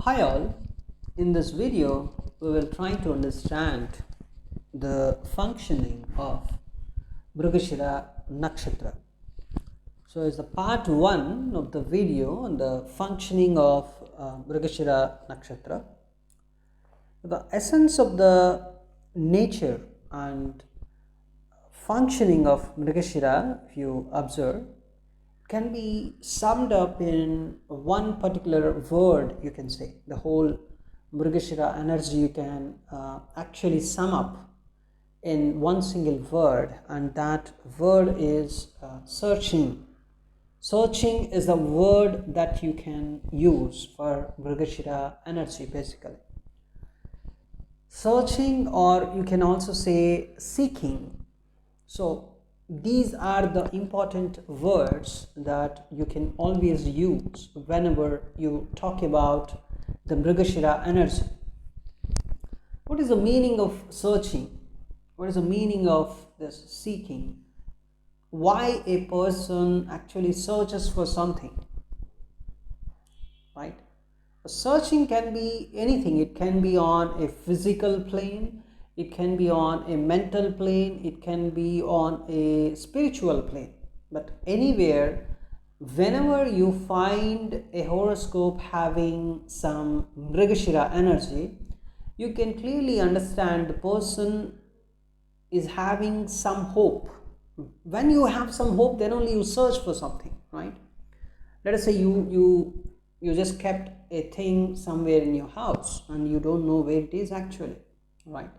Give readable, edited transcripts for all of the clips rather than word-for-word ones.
Hi all, in this video we will try to understand the functioning of Mrigashira Nakshatra. So it's the part 1 of the video on the functioning of Mrigashira Nakshatra. The essence of the nature and functioning of Mrigashira, if you observe, can be summed up in one particular word. You can say the whole Mrigashira energy you can actually sum up in one single word, and that word is searching. Searching is the word that you can use for Mrigashira energy, basically. Searching, or you can also say seeking. So these are the important words that you can always use whenever you talk about the Mrigashira energy. What is the meaning of searching? What is the meaning of this seeking? Why a person actually searches for something, right? Searching can be anything. It can be on a physical plane, it can be on a mental plane, it can be on a spiritual plane. But anywhere, whenever you find a horoscope having some Mrigashira energy, you can clearly understand the person is having some hope. When you have some hope, then only you search for something, right? Let us say you just kept a thing somewhere in your house and you don't know where it is actually, right?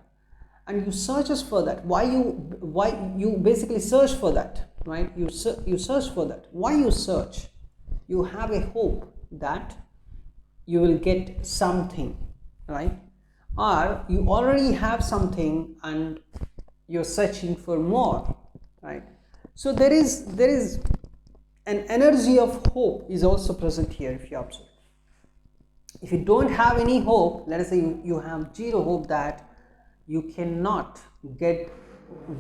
And you searches for that. Why you basically search for that, right? You search for that. Why you search? You have a hope that you will get something, right? Or you already have something and you're searching for more, right? So there is an energy of hope is also present here, if you observe. If you don't have any hope, let us say you have zero hope that you cannot get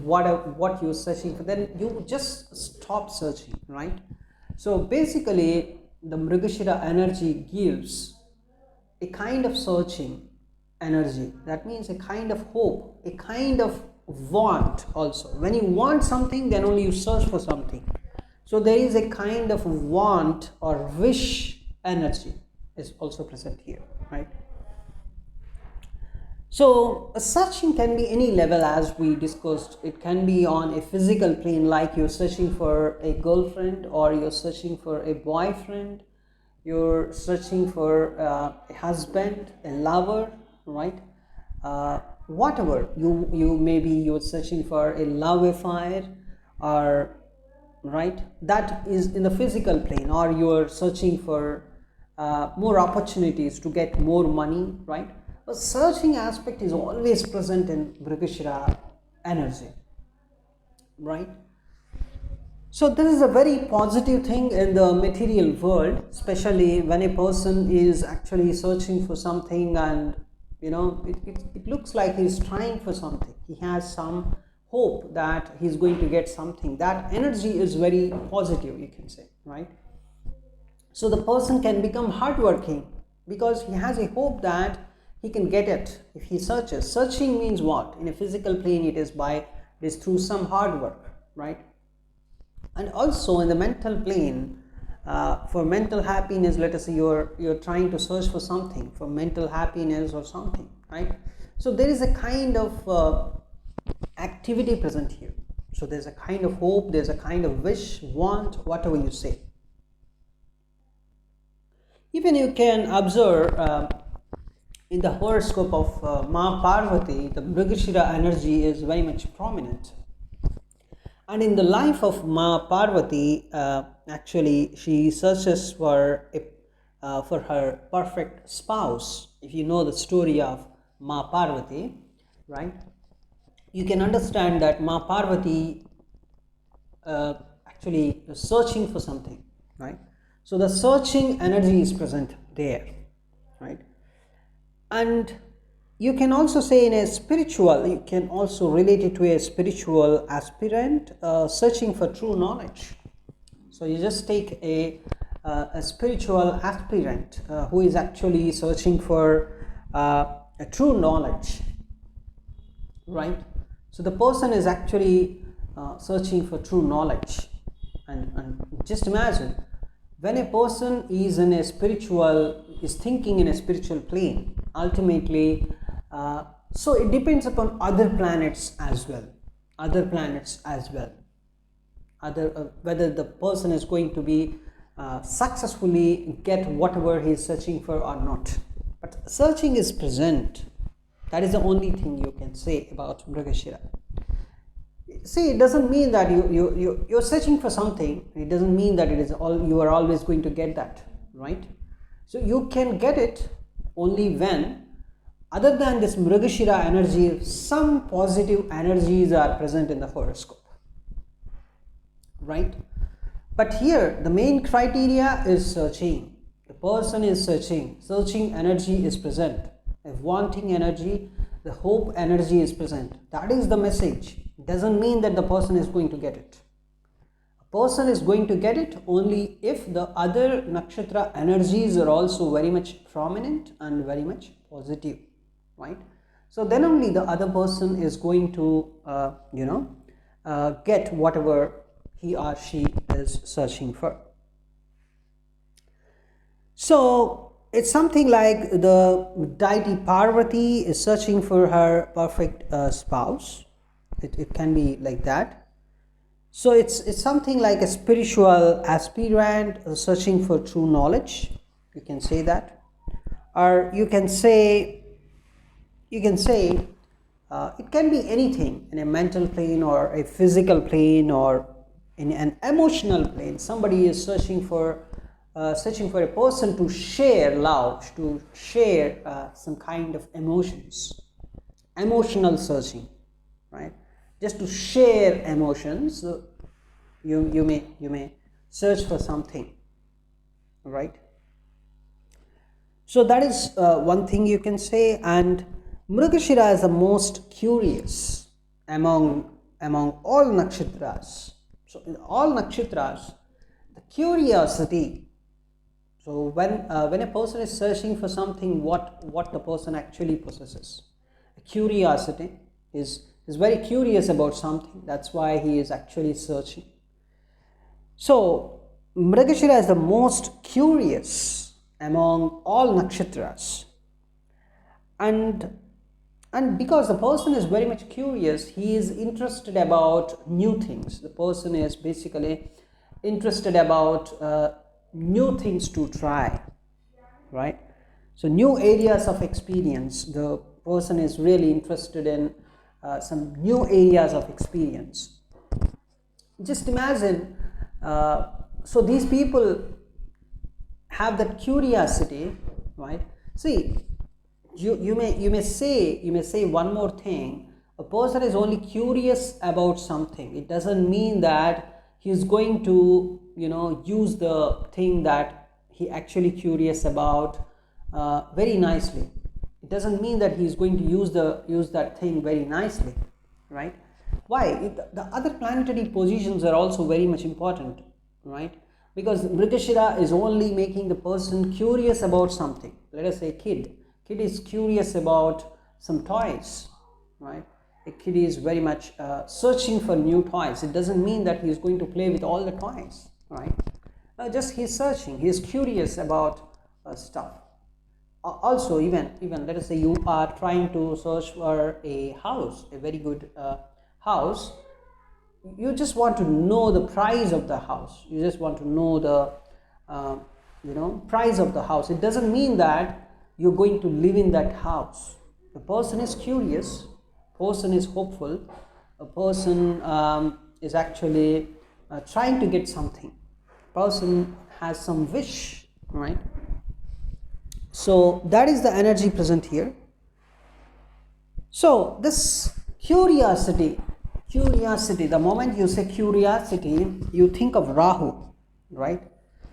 what you're searching for, then you just stop searching, right? So basically the Mrigashira energy gives a kind of searching energy. That means a kind of hope, a kind of want also. When you want something, then only you search for something. So there is a kind of want or wish energy is also present here, right? So searching can be any level, as we discussed. It can be on a physical plane, like you're searching for a girlfriend, or you're searching for a boyfriend, you're searching for a husband, a lover, right? Whatever you maybe you're searching for a love affair, or right, that is in the physical plane, or you're searching for more opportunities to get more money, right? A searching aspect is always present in Mrigashira energy, right? So this is a very positive thing in the material world, especially when a person is actually searching for something, and it looks like he's trying for something. He has some hope that he's going to get something. That energy is very positive, you can say, right? So the person can become hardworking because he has a hope that he can get it if he searches. Searching means what? In a physical plane, it is through some hard work, right? And also in the mental plane, for mental happiness, let us say you're trying to search for something, for mental happiness or something, right? So there is a kind of activity present here. So there's a kind of hope, there's a kind of wish, want, whatever you say. Even you can observe in the horoscope of Ma Parvati, the Mrigashira energy is very much prominent. And in the life of Ma Parvati, actually she searches for her perfect spouse. If you know the story of Ma Parvati, right, you can understand that Ma Parvati actually is searching for something, right? So the searching energy is present there, right? And you can also say in a spiritual, you can also relate it to a spiritual aspirant searching for true knowledge. So you just take a a spiritual aspirant who is actually searching for a true knowledge, right? So the person is actually searching for true knowledge. And just imagine, when a person is in a spiritual, is thinking in a spiritual plane, ultimately, so it depends upon other planets as well, whether the person is going to be successfully get whatever he is searching for or not. But searching is present. That is the only thing you can say about Mrigashira. See, it doesn't mean that you're searching for something. It doesn't mean that it is all, you are always going to get that, right? So you can get it only when, other than this Mrigashira energy, some positive energies are present in the horoscope, right? But here the main criteria is searching. The person is searching energy is present. A wanting energy, the hope energy is present. That is the message. It doesn't mean that the person is going to get it. A person is going to get it only if the other nakshatra energies are also very much prominent and very much positive, right? So then only the other person is going to get whatever he or she is searching for. So it's something like the deity Parvati is searching for her perfect spouse. It can be like that. So it's something like a spiritual aspirant searching for true knowledge. You can say that, or you can say it can be anything in a mental plane or a physical plane or in an emotional plane. Somebody is searching for a person to share love, to share some kind of emotions, emotional searching, right? Just to share emotions. You may search for something, right? So that is one thing you can say. And Mrigashira is the most curious among all nakshatras. So in all nakshatras, the curiosity. So when a person is searching for something, what the person actually possesses, a curiosity is very curious about something. That's why he is actually searching. So Mrigashira is the most curious among all nakshatras, and because the person is very much curious, he is interested about new things. The person is basically interested about new things to try, right? So new areas of experience. The person is really interested in some new areas of experience. Just imagine, so these people have that curiosity, right? See, you may say one more thing. A person is only curious about something. It doesn't mean that he is going to use the thing that he actually curious about very nicely. It doesn't mean that he is going to use that thing very nicely, right? Why? The other planetary positions are also very much important, right? Because Mrigashira is only making the person curious about something. Let us say kid is curious about some toys, right? A kid is very much searching for new toys. It doesn't mean that he is going to play with all the toys, right? Just he is searching, he is curious about stuff. Also, even let us say you are trying to search for a house, a very good house. You just want to know the price of the house. You just want to know the price of the house. It doesn't mean that you're going to live in that house. The person is curious, person is hopeful, a person is actually trying to get something. Person has some wish, right? So that is the energy present here. So this curiosity, the moment you say curiosity, you think of Rahu, right?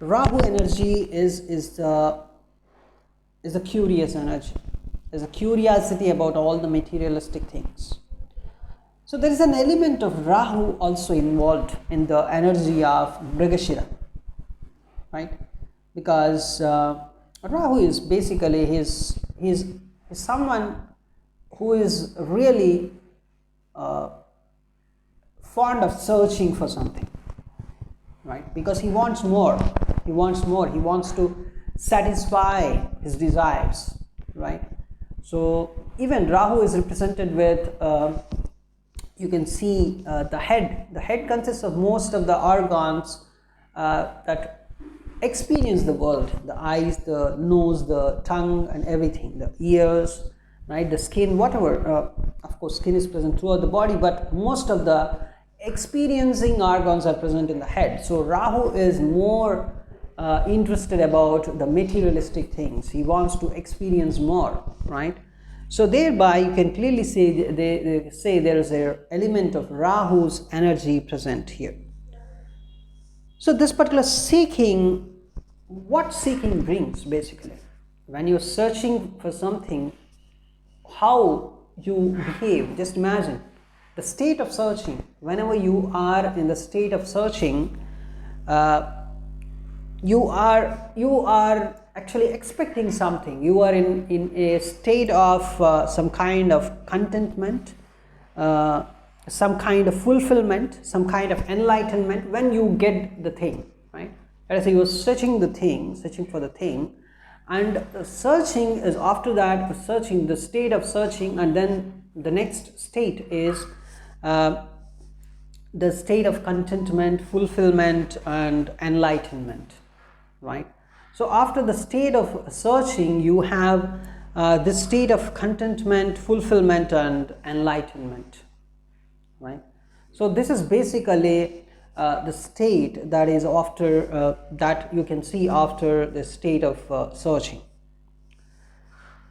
Rahu energy is a curious energy, is a curiosity about all the materialistic things. So there is an element of Rahu also involved in the energy of Mrigashira, right? because Rahu is basically he's someone who is really fond of searching for something, right? Because he wants more, he wants to satisfy his desires, right? So even Rahu is represented with you can see the head consists of most of the organs that experience the world: the eyes, the nose, the tongue, and everything, the ears, right, the skin, whatever. Of course skin is present throughout the body, but most of the experiencing organs are present in the head. So Rahu is more interested about the materialistic things. He wants to experience more, right? So thereby you can clearly say they say there is an element of Rahu's energy present here. So this particular seeking, what seeking brings basically, when you're searching for something, how you behave, just imagine the state of searching. Whenever you are in the state of searching, you are actually expecting something. You are in a state of some kind of contentment, some kind of fulfillment, some kind of enlightenment when you get the thing, right? Let us say you are searching for the thing, and searching is after that searching, the state of searching, and then the next state is the state of contentment, fulfillment, and enlightenment, right? So after the state of searching, you have this state of contentment, fulfillment, and enlightenment, right? So this is basically the state that is after that you can see after the state of searching.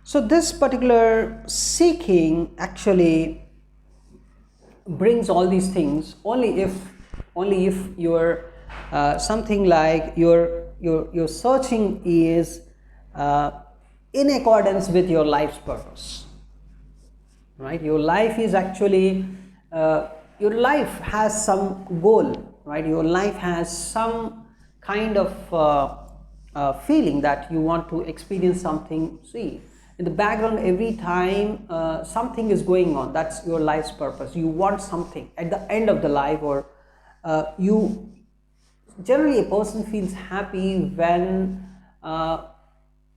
So this particular seeking actually brings all these things only if you're something like your searching is in accordance with your life's purpose, right? Your life is actually your life has some goal, right? Your life has some kind of feeling that you want to experience something. See, in the background every time something is going on. That's your life's purpose. You want something at the end of the life, or you generally, a person feels happy when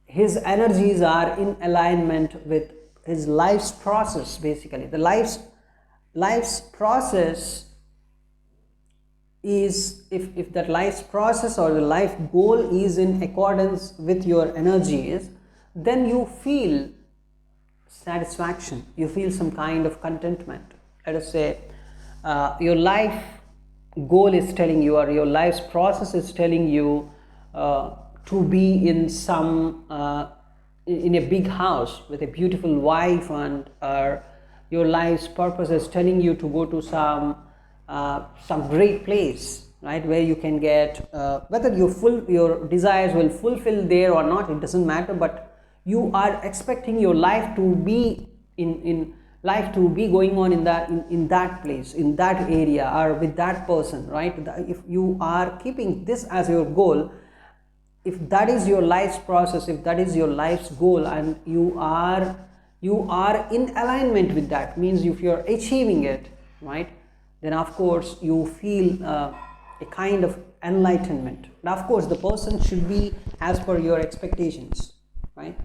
his energies are in alignment with his life's process. Basically, the life's process is, if that life's process or the life goal is in accordance with your energies, then you feel satisfaction, you feel some kind of contentment. Let us say your life goal is telling you, or your life's process is telling you to be in some in a big house with a beautiful wife, and your life's purpose is telling you to go to some great place, right, where you can get whether your desires will fulfill there or not, it doesn't matter, but you are expecting your life to be in life to be going on in that place, in that area, or with that person, right? If you are keeping this as your goal, if that is your life's process, if that is your life's goal, and you are in alignment with that, means if you are achieving it, right, then of course you feel a kind of enlightenment. Now of course the person should be as per your expectations, right?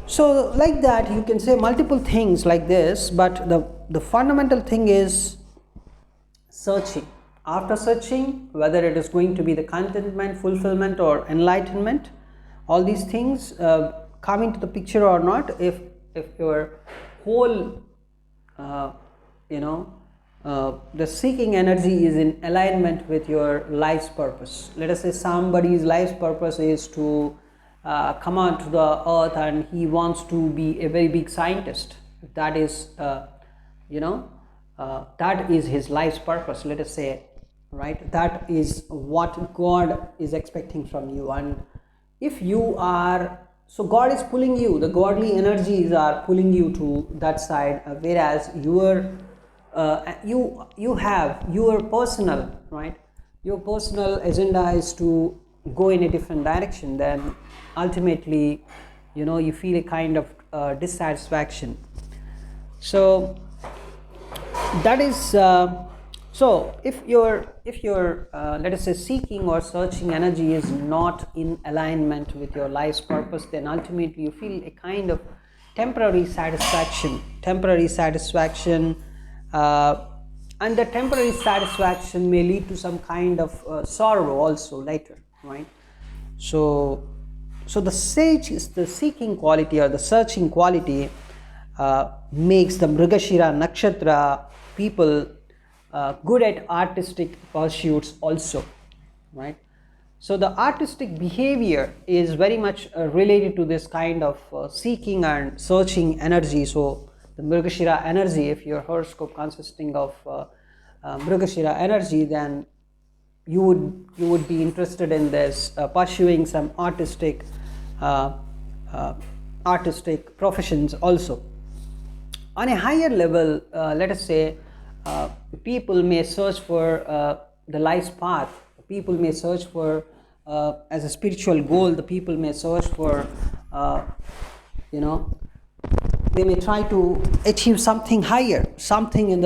So like that you can say multiple things like this, but the fundamental thing is searching. After searching, whether it is going to be the contentment, fulfillment, or enlightenment, all these things come into the picture or not, if your whole the seeking energy is in alignment with your life's purpose. Let us say somebody's life's purpose is to come onto the earth and he wants to be a very big scientist. That is that is his life's purpose, let us say, right? That is what God is expecting from you. And if you are, so God is pulling you, the godly energies are pulling you to that side, whereas you have your personal, right, your personal agenda is to go in a different direction, then ultimately, you feel a kind of dissatisfaction. So that is so if your let us say seeking or searching energy is not in alignment with your life's purpose, then ultimately you feel a kind of temporary satisfaction, and the temporary satisfaction may lead to some kind of sorrow also later, right? So the seeking quality or the searching quality makes the Mrigashira Nakshatra people good at artistic pursuits also, right? So the artistic behavior is very much related to this kind of seeking and searching energy. So the Mrigashira energy, if your horoscope consisting of Mrigashira energy, then you would be interested in this pursuing some artistic professions also. On a higher level, let us say people may search for the life's path. People may search for as a spiritual goal. The people may search for they may try to achieve something higher, something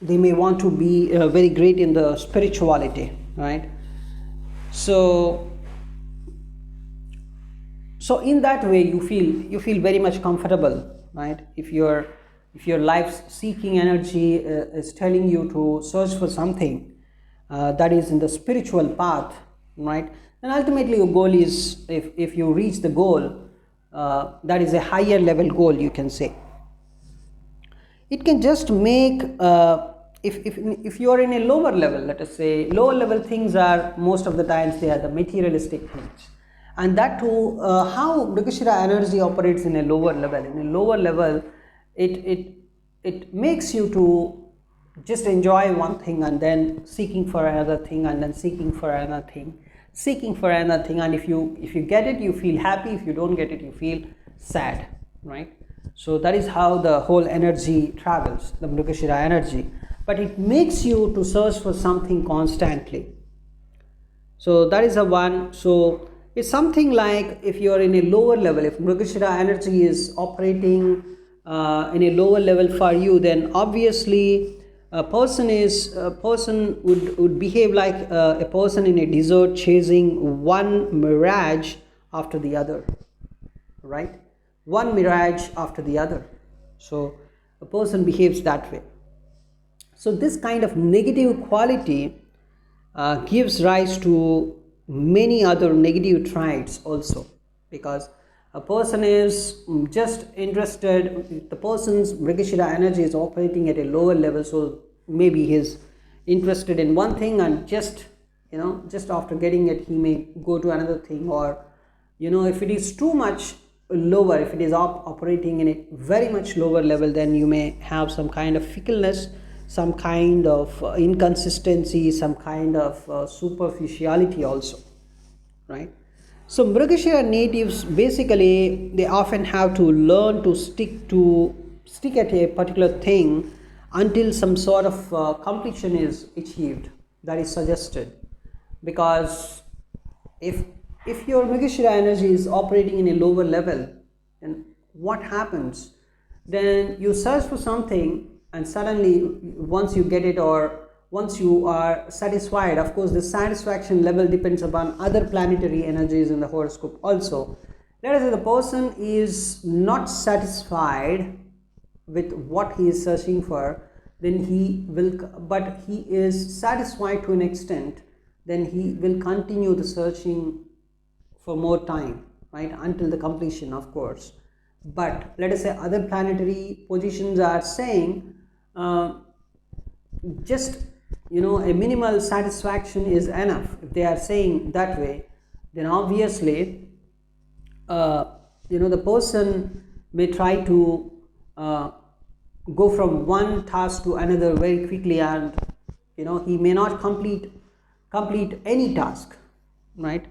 they may want to be very great in the spirituality, right? So in that way you feel very much comfortable, right? If your life's seeking energy is telling you to search for something that is in the spiritual path, right, then ultimately your goal is, if you reach the goal, that is a higher level goal, you can say. It can just make if you are in a lower level, let us say lower level things are most of the times they are the materialistic things, and that too how Mrigashira energy operates in a lower level. In a lower level, it makes you to just enjoy one thing and then seeking for another thing, and then seeking for another thing, and if you get it, you feel happy. If you don't get it, you feel sad, right? So that is how the whole energy travels, the Mrigashira energy. But it makes you to search for something constantly. So that is a one. So it's something like, if you are in a lower level, if Mrigashira energy is operating in a lower level for you, then obviously a person would behave like a person in a desert chasing one mirage after the other, right? One mirage after the other. So a person behaves that way. So this kind of negative quality gives rise to many other negative traits also, because a person is just interested, the person's Mrigashira energy is operating at a lower level, so maybe he's interested in one thing, and just after getting it he may go to another thing. Or if it is too much lower, if it is operating in a very much lower level, then you may have some kind of fickleness, some kind of inconsistency, some kind of superficiality also, right? So Mrigashira natives, basically they often have to learn to stick at a particular thing until some sort of completion is achieved, that is suggested. Because if your Mrigashira energy is operating in a lower level, then what happens? Then you search for something, and suddenly once you get it, or once you are satisfied, of course the satisfaction level depends upon other planetary energies in the horoscope also. Let us say the person is not satisfied with what he is searching for, then but he is satisfied to an extent, then he will continue the searching for more time, right, until the completion, of course. But let us say other planetary positions are saying just a minimal satisfaction is enough. If they are saying that way, then obviously the person may try to go from one task to another very quickly, and he may not complete any task, right?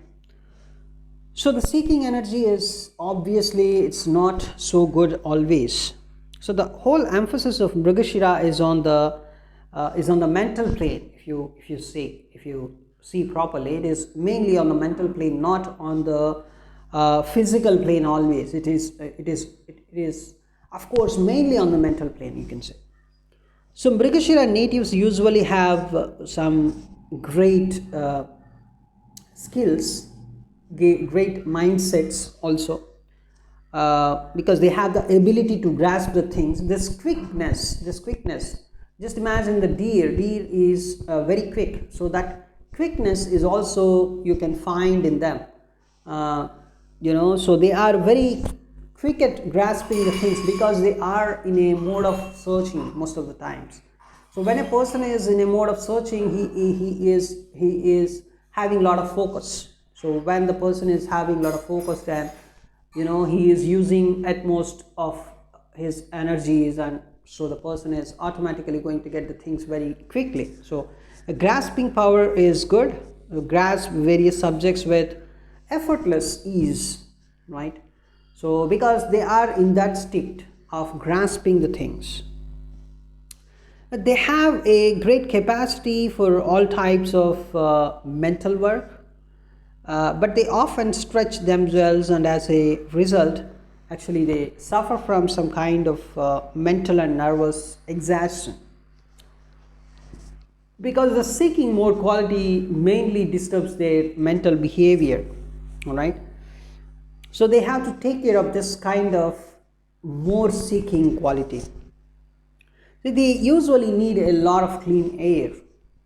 So the seeking energy is obviously, it's not so good always. So the whole emphasis of Mrigashira is on the mental plane. If you see properly, it is mainly on the mental plane, not on the physical plane always. It is of course mainly on the mental plane, you can say. So Mrigashira natives usually have some great skills, great mindsets also, because they have the ability to grasp the things. This quickness. Just imagine the deer. Deer is very quick, so that quickness is also you can find in them. So they are very quick at grasping the things because they are in a mode of searching most of the times. So when a person is in a mode of searching, he is having a lot of focus. So when the person is having a lot of focus, then he is using at most of his energies, and so the person is automatically going to get the things very quickly. So a grasping power is good. Grasp various subjects with effortless ease, right? So because they are in that state of grasping the things, they have a great capacity for all types of mental work, but they often stretch themselves, and as a result, actually they suffer from some kind of mental and nervous exhaustion, because the seeking more quality mainly disturbs their mental behavior. All right, so they have to take care of this kind of more seeking quality. So they usually need a lot of clean air.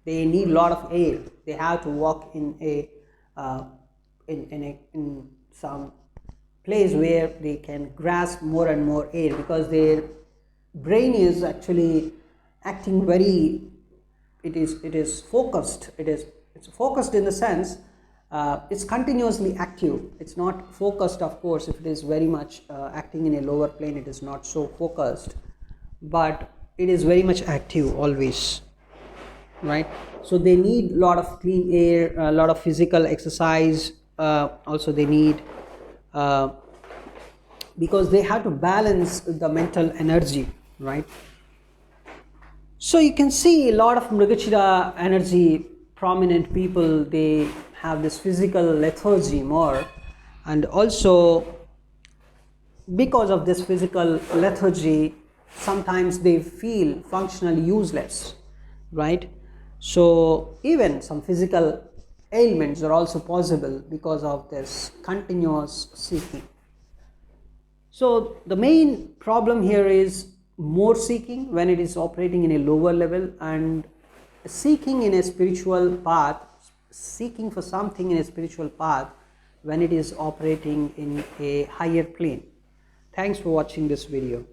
They need a lot of air. They have to walk in in some place where they can grasp more and more air, because their brain is actually acting very. It is focused. It's focused in the sense it's continuously active. It's not focused, of course. If it is very much acting in a lower plane, it is not so focused, but it is very much active always, right? So they need a lot of clean air, a lot of physical exercise. Also they need, because they have to balance the mental energy, right? So you can see a lot of Mrigashira energy prominent people, they have this physical lethargy more, and also because of this physical lethargy, sometimes they feel functionally useless, right? So even some physical ailments are also possible because of this continuous seeking. So the main problem here is more seeking when it is operating in a lower level, and seeking in a spiritual path, seeking for something in a spiritual path when it is operating in a higher plane. Thanks for watching this video.